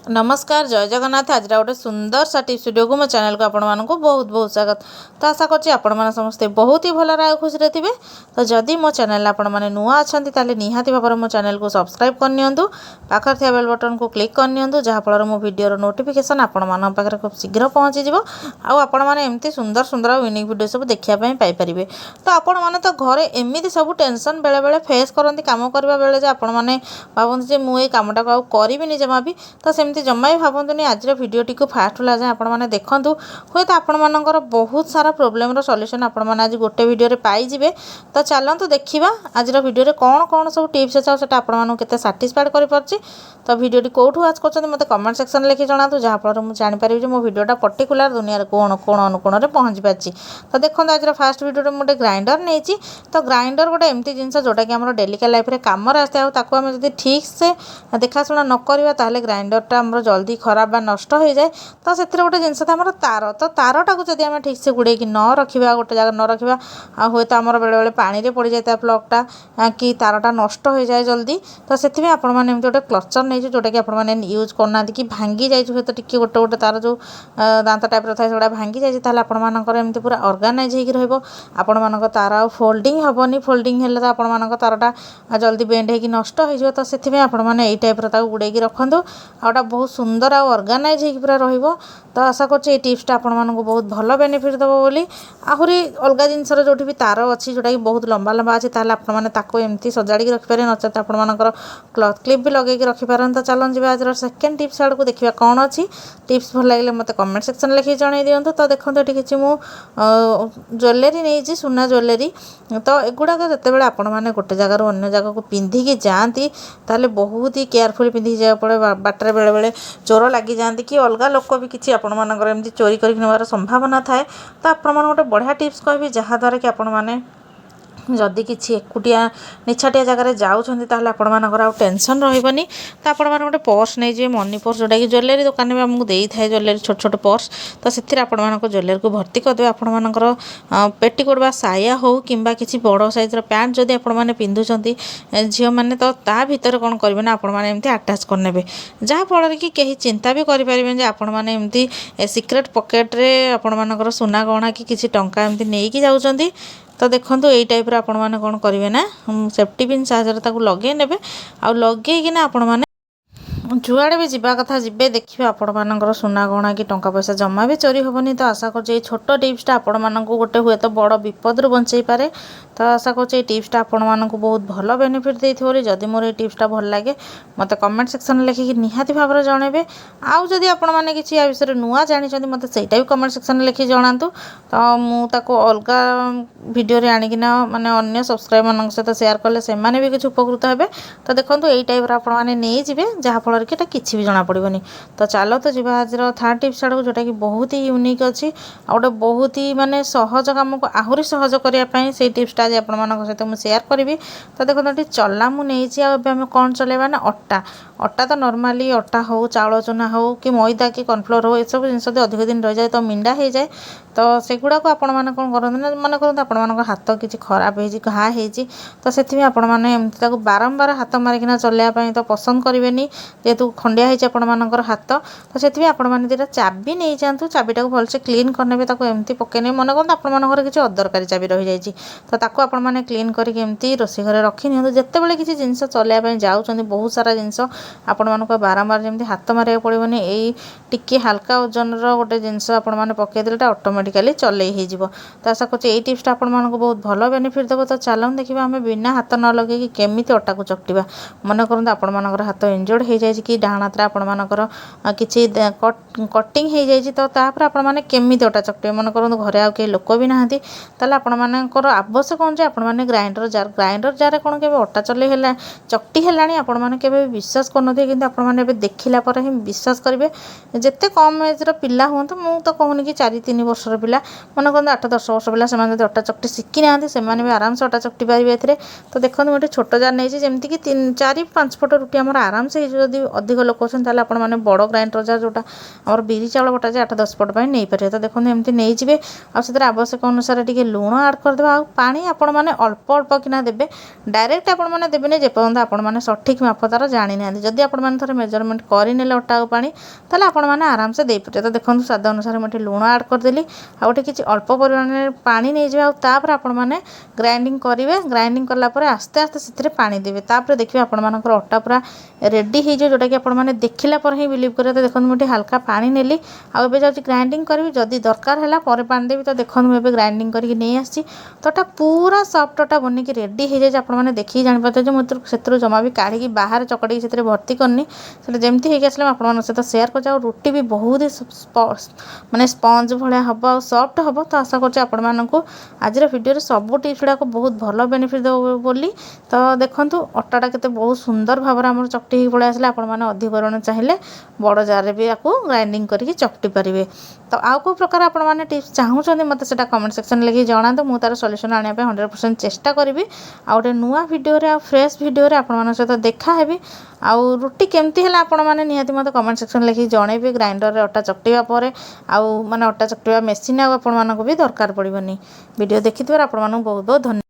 नमस्कार जय जगन्नाथ। आज गोटे सुंदर सा टिप्स वीडियो को मो चैनल को आपण मानक बहुत बहुत स्वागत। तो आशा करछि आपण माने समस्ते बहुत ही भल राय खुशी रे थिबे। तो जदि मो चैनल आपण माने नुआ अछंती ताले निहाती भाबर मो चैनल को सब्सक्राइब कर नियंतु, पाखर थिया बेल बटन को क्लिक कर नियंतु, जहा फल मो वीडियो रो नोटिफिकेशन आपण मानन पाखर खूब शीघ्र पहुंची जिवो। आ आपण माने एम्ति सुंदर सुंदर यूनिक वीडियो सब देखिया पई पाई परिबे। तो आपण माने तो घरे एमिति सब टेंशन बेले बेले फेस करंती काम करबा बेले जे आपण माने भाबंती जे मु ए कामटा को करिबिनी जमा भी। तो सेमती जमा ही भावतुनि आज भिडियोटी को फास्ट ला जाए आपण मैंने देखूँ हे तो आपण मानकर बहुत सारा प्रोब्लेम सॉल्यूशन आपण मैंने आज गोटे वीडियो पाइबे। तो चलतु देखा आज वीडियो कौन कौन सब टिप्स अच्छे से आपको केते साटिस्फाइड कर पार्टी। तो वीडियोटी कौटू आज कर मत कमेंट सेक्शन लिखि जनातु, जहाँफल मुझे जानीपारि जो मो वीडियोटा पर्टिकुलर दुनिया कौन कौन अनुकोण में पहुँची पार्टी। तो देखो आज फास्ट वीडियो मुझे ग्राइंडर नहीं। तो ग्राइंडर गोटे एमती जिनस जोटा कि आम डेलिका लाइफ में कम आसते आम जब ठीक से देखाशुना न करवा ग्राइंडरटा आम जल्दी खराब बा नष्ट हो जाए। तो से गोटे जिनस आम तार, तो तारटा को जब आम ठीक से गुड़े न रखा गोटे जगह न रखा हे तो आम बेले बेले पानी रे पड़ जाए प्लगटा कि तारटा नष्ट हो जाए जल्दी। तो से आपने गोटे क्लचर नहीं जोटा कि आपने यूज करना कि भांगी जाए हे तो टी गोटे गोटे तार जो दांत टाइप थाए से भांगी जाए आपंकर पूरा अर्गानाइज हो आपण तार आ फोल्डिंग हेनी। फोल्डिंग हेल्ले तो आपण तारटा जल्दी बेंड हो नष्ट हो। तो से आपने यही टाइप गुड़े रखु आटा बहुत सुंदर आ अर्गानाइज हो पूरा रहिबो। तो आशा कर टिप्सटा आपण मानक बहुत भल बेनिफिट देव बोली। आहरी अलग जिनसर जो भी तार अच्छी जोटा कि बहुत लंबा लंबा अच्छी एमती सजाड़ी रखिपारे नचेत आपंकर क्लथ क्लिप भी लगे रखिपार। तो चलन जी आज सेकेंड टिप्स आड़ को देखा कौन अच्छी टिप्स भल लगे मत कमेंट सेक्शन लिखि जन दिंतु। तो देखो ये किसी मु ज्वेलरी नहीं सुना ज्वेलरी। तो एगुड़ाक जो आपण मैंने गोटे जगार अन्य जगह को पिंधिकी जाती ताले बहुत ही केयरफुल पिंधिकी जाए पड़े। बाटर बेले बेले चोर लगी जाती कि अलग लोक भी किसी आपंकर चोरी कर संभावना थाए। तो आप गोटे बढ़िया टिप्स कहबी जहाँद्वारा कि आपण मैंने जदि किसी एकुटिया निछाटिया जगह जाऊँगी ताल आपर टेंशन रही। तो आपण मैंने गोटे पर्स नहीं जाए मनी पर्स जोटा कि ज्वेलरी दुकान में आमको दे था ज्वेलरी छोट छोट पर्स। तो से ज्वेलरी को भर्ती करदे आपंकर पेटीकोट बा साया हो कि किसी बड़ साइज्र पैंट जदि आपने पिंधुंट झील मैंने तो ता भीतर कौन करेंगे ना आपण मैंने एमती आटाच करने जहाँफल कि कहीं चिंता भी करें आपण मैंने एमती सिक्रेट पकेट्रे आपण सुना गहना कि किसी टंका एमती नहीं कि जाऊँगी। तो देखो यही टाइप आपण मैंने कौन करेंगे ना सेफ्टी पिन साहय लगे ने आ लगे आपण मैंने जुआड़े भी जावा कथा जी देखिए आपण मानकर सुना गहना कि टंका पैसा जमा भी चोरी हेनी। तो आशा कर छोट टिप्सटा आपण मानक गोटे हुए तो बड़ विपद बंचई पारे। तो आशा कर टिप्सटा आपण मानक बहुत भल बेनिफिट देती। जदि मोर ये टिप्सटा भल लगे मत कमेंट सेक्शन लिखिकी निहाती भाव जनइबे। आउ जदि आपण मैंने किसी या विषय नुआ जानी मत सेटा भी कमेंट सेक्शन लिखि जनातु। तो मुझे अलग भिडियो आणिकिना माने अन्य सब्सक्राइब मान सहित सेयार कले से भी कुछ उपकृत हे। तो देखो यही टाइप आपने नहीं जाए जहाँफल कि किसी भी जना पड़ोनी। तो चलो तो जी आज थर्ड टिप्स आड़ जोटा कि बहुत ही यूनिक अच्छी आ गोटे बहुत ही माने सहज कम को आहरी सहज करने से टिप्सटा आज आप सहित मुझे सेयार करी। तो देखो ये चला मुझे आम कौन चलेगा ना अटा। अटा तो नॉर्मली अटा हो चाउल चूना हो कि मैदा कि कॉर्नफ्लोर हो ये सब जिन अधिक दिन रही जाए तो मिंडा हो जाए। तो सेगुड़ा को आपण मैंने कौन करते ना मन करते आपण हाथ किसी खराब हो घा हो तो से आपमती बारंबार हाथ मारिकिना चलवाई तो पसंद करेंगे जेहेतु खंडिया होती आपंकर हाथ। तो से आपने दुटा चाबी नहीं जातु चाबीटा को भलसे क्लीन करने एमती पकईने मन करते आपर किसी अदरकारी चाबी रही जाए तो आपने क्लीन करके रोषे घरे रखी नि जिते बड़े किसी जिन चलवाई जाऊँच बहुत सारा जिनस आपण मानक बारंबार जमी हाथ मारे पड़ोनी यही टिके हल्का ओजन रोटे जिनस आपने पकईदे ऑटोमेटिकली चलई हो। तो आशा कर टिप्सटा आपण मानक बहुत भल बेनिफिट देव। तो चलो देखिए आम बिना हाथ न लगे केमी अटा को चकटा मन करते आपण हाथ इंजर्ड हो जाए कि डाण हाथ आपंकर किसी कटिंग हो जाए। तो तापर आपने केमी अटा चकटे मन करते घरे आ कई लोक भी नहांती आपर आवश्यक कौन आपने ग्राइंडर जार जार कौन के अटा चले चकटी है आपण मैंने विश्वास करन कि आपने देखला पर ही विश्वास करेंगे। जिते कम एज्र पिला हूँ तो मुझे कहूनी कि 4-3 वर्षर ବର୍षर पिला मन करते 8-10 वर्ष पिला से अटा चकटी शिखी ना से आराम से अटा चकटी पारे ए तो देखो मुझे छोट जार नहीं जमीक 4-5 फुट रुटी आम आराम से जब अधिक लोक अच्छे आपने बड़ ग्राइंडर जार जोटा आम बिरी चाउल बटा जाए 8-10 फुट नहीं पारे तो देखो एमती नहीं जाए आवश्यक अनुसार टी लुण आड करदे पानी आपण मैंने अल्प अल्प किना देबे डायरेक्ट आपण मैंने देवेनि जेपर्यंत आपण मैंने सठिक माप तार जानी ना जदि आपण मैंने थोड़े मेजरमेंट करने अटा और पानी ताले आपण मैंने आराम से दे पारे तो देखो स्वाद अनुसार मुझे लुण आड करदेली आ गोटे किसी अल्प परिमाण में पानी नहीं जाए आउे आपण मैंने ग्राइंडिंग करेंगे ग्राइंडिंग कलापर आस्ते आस्ते से पानी देवे तापर देखिए आपण मानकर अटा पूरा रेडी हो जाए जोटा कि आपण मैंने देखला पर ही बिलीव करें तो देखो मुझे हल्का पानी नेली आबे जाऊँ ग्राइंडिंग करी जदि दरकार है पर पानी देवी तो देखो मुझे ग्राइंडिंग करके नहीं आसी तो अटा पूरा सॉफ्ट अटा बनिकी रेडी हो जाए आपण मैंने देखिए जानीपारे जो मुझे जमा भी काढ़ी बाहर चकड़ी से भर्ती करनी से जमती होगी आसले आपण सहित सेयार कर रुटी भी बहुत ही माने स्पंज भाया हम आ सफ्ट हम तो आशा करूँ आज वीडियो सब टिप्स गुड़ाक बहुत भल बेनिफिट देव बोली तो देखूँ अटाटा के बहुत सुंदर भाव में चकटी पलि आसले आपण मैंने अधिक परिमाण चाहिए बड़ जार भी आपको ग्राइंडिंग करके चकटी पारे तो आउ को प्रकार आपण मैंने टिप्स चाहूँगी मत से कमेंट सेक्शन लिखि जनातु मुझे तार सल्यूशन आने 100% चेष्टा करी आ गए नुआ वीडियो फ्रेश वीडियो आपण सहित देखा है आउ रुटी केमती है आपण मैंने निहाती मत कमेंट सेक्शन लिखि जनइबे ग्राइंडर अटा चकटिया पर आउ माने अटा चकटिया मेसीन आपण भी दरकार पड़ोनी वीडियो देखि आपण बहुत बहुत धन्यवाद।